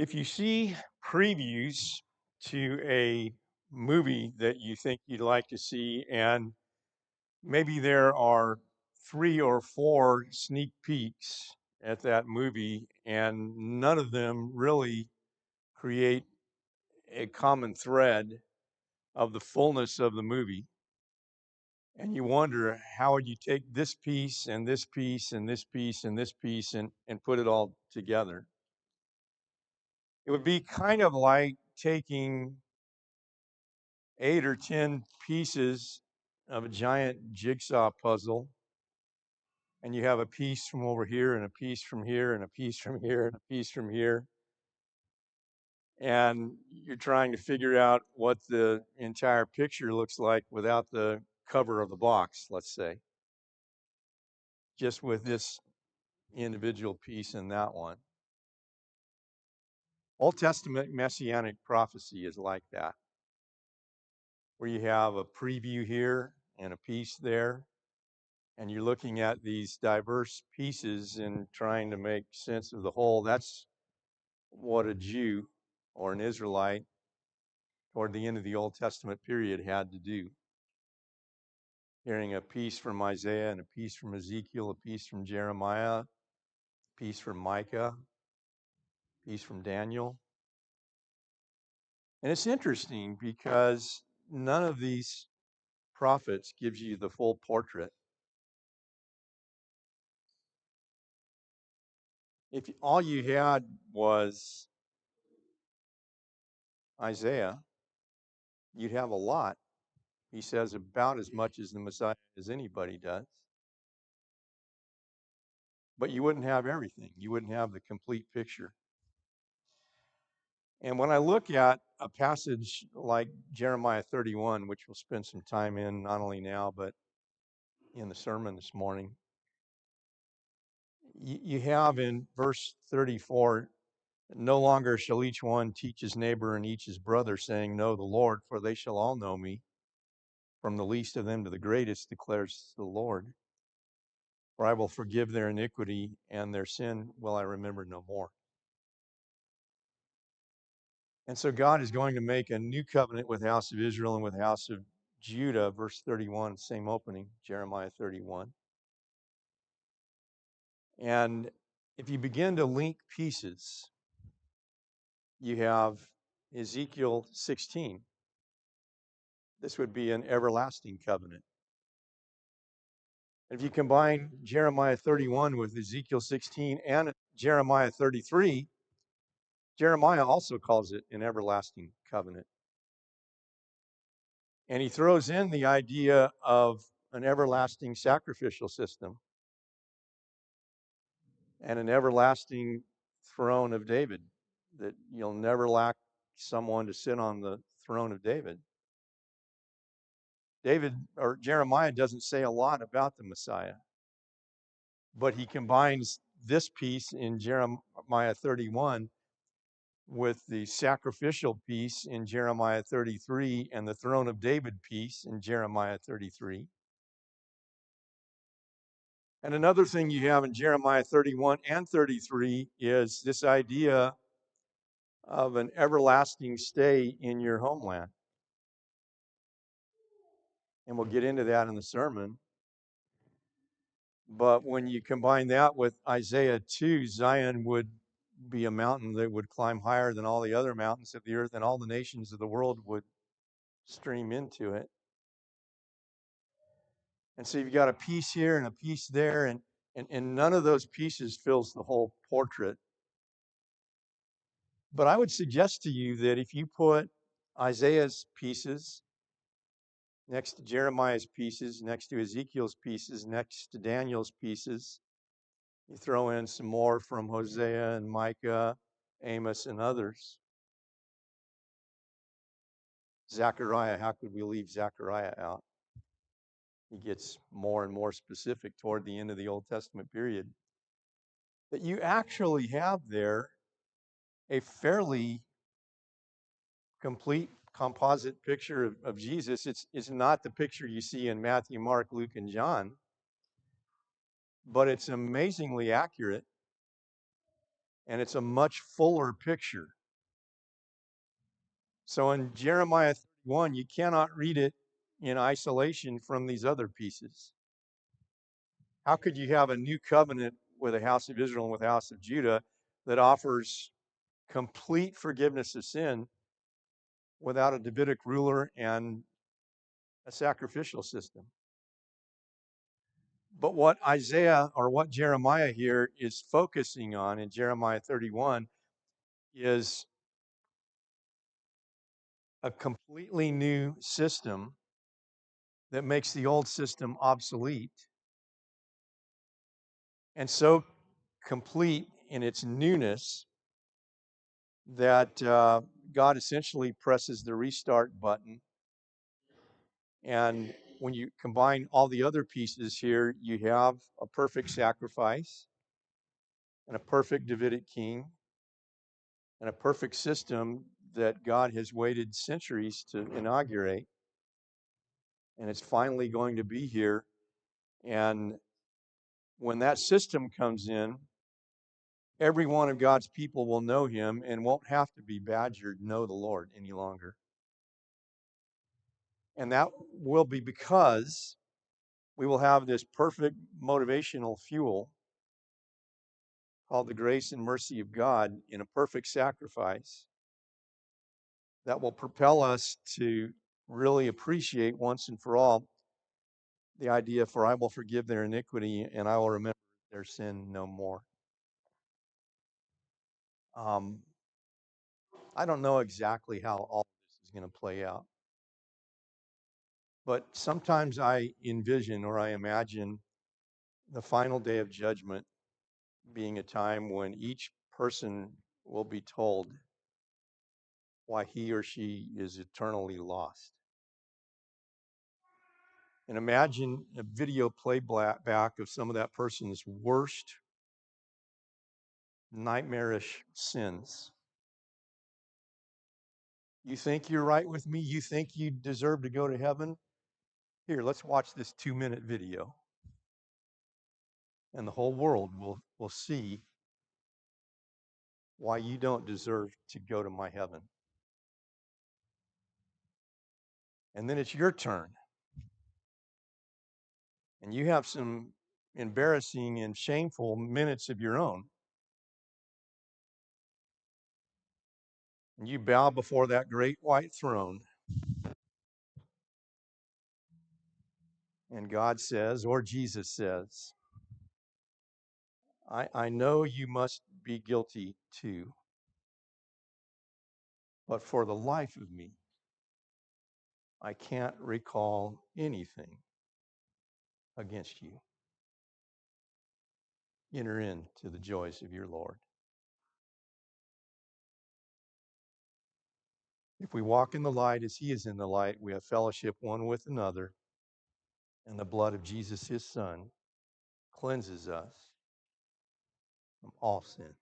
If you see previews to a movie that you think you'd like to see, and maybe there are 3 or 4 sneak peeks at that movie, and none of them really create a common thread of the fullness of the movie, and you wonder how would you take this piece and this piece and this piece and this piece and put it all together. It would be kind of like taking 8 or 10 pieces of a giant jigsaw puzzle, and you have a piece from over here and a piece from here and a piece from here and a piece from here, and you're trying to figure out what the entire picture looks like without the cover of the box, let's say, just with this individual piece and that one. Old Testament messianic prophecy is like that, where you have a preview here and a piece there, and you're looking at these diverse pieces and trying to make sense of the whole. That's what a Jew or an Israelite toward the end of the Old Testament period had to do. Hearing a piece from Isaiah and a piece from Ezekiel, a piece from Jeremiah, a piece from Micah, a piece from Daniel. And it's interesting because none of these prophets gives you the full portrait. If all you had was Isaiah, you'd have a lot. He says about as much as the Messiah as anybody does. But you wouldn't have everything. You wouldn't have the complete picture. And when I look at a passage like Jeremiah 31, which we'll spend some time in, not only now, but in the sermon this morning, you have in verse 34, no longer shall each one teach his neighbor and each his brother, saying, know the Lord, for they shall all know me, from the least of them to the greatest, declares the Lord. For I will forgive their iniquity, and their sin will I remember no more. And so God is going to make a new covenant with the house of Israel and with the house of Judah, verse 31, same opening, Jeremiah 31. And if you begin to link pieces, you have Ezekiel 16. This would be an everlasting covenant. If you combine Jeremiah 31 with Ezekiel 16 and Jeremiah 33, Jeremiah also calls it an everlasting covenant. And he throws in the idea of an everlasting sacrificial system and an everlasting throne of David, that you'll never lack someone to sit on the throne of David. David or Jeremiah doesn't say a lot about the Messiah, but he combines this piece in Jeremiah 31 with the sacrificial piece in Jeremiah 33 and the throne of David piece in Jeremiah 33. And another thing you have in Jeremiah 31 and 33 is this idea of an everlasting stay in your homeland. And we'll get into that in the sermon. But when you combine that with Isaiah 2, Zion would be a mountain that would climb higher than all the other mountains of the earth, and all the nations of the world would stream into it. And so you've got a piece here and a piece there, and none of those pieces fills the whole portrait. But I would suggest to you that if you put Isaiah's pieces next to Jeremiah's pieces, next to Ezekiel's pieces, next to Daniel's pieces, you throw in some more from Hosea and Micah, Amos, and others. Zechariah, how could we leave Zechariah out? He gets more and more specific toward the end of the Old Testament period. That you actually have there a fairly complete composite picture of Jesus. It's not the picture you see in Matthew, Mark, Luke, and John, but it's amazingly accurate. and it's a much fuller picture. So in Jeremiah 31, you cannot read it in isolation from these other pieces. How could you have a new covenant with the house of Israel and with the house of Judah that offers complete forgiveness of sin without a Davidic ruler and a sacrificial system? But what Isaiah or what Jeremiah here is focusing on in Jeremiah 31 is a completely new system that makes the old system obsolete, and so complete in its newness that God essentially presses the restart button. And when you combine all the other pieces here, you have a perfect sacrifice and a perfect Davidic king and a perfect system that God has waited centuries to inaugurate. And it's finally going to be here. And when that system comes in, every one of God's people will know him and won't have to be badgered, know the Lord any longer. And that will be because we will have this perfect motivational fuel called the grace and mercy of God in a perfect sacrifice that will propel us to really appreciate once and for all the idea, for I will forgive their iniquity and I will remember their sin no more. Um, I don't know exactly how all this is going to play out, but sometimes I envision or I imagine the final day of judgment being a time when each person will be told why he or she is eternally lost. And imagine a video playback of some of that person's worst nightmarish sins. You think you're right with me? You think you deserve to go to heaven? Here, let's watch this 2-minute video. And the whole world will see why you don't deserve to go to my heaven. And then it's your turn. And you have some embarrassing and shameful minutes of your own. And you bow before that great white throne. And God says, or Jesus says, I know you must be guilty too, but for the life of me, I can't recall anything against you. Enter into the joys of your Lord. If we walk in the light as he is in the light, we have fellowship one with another, and the blood of Jesus, his son, cleanses us from all sin.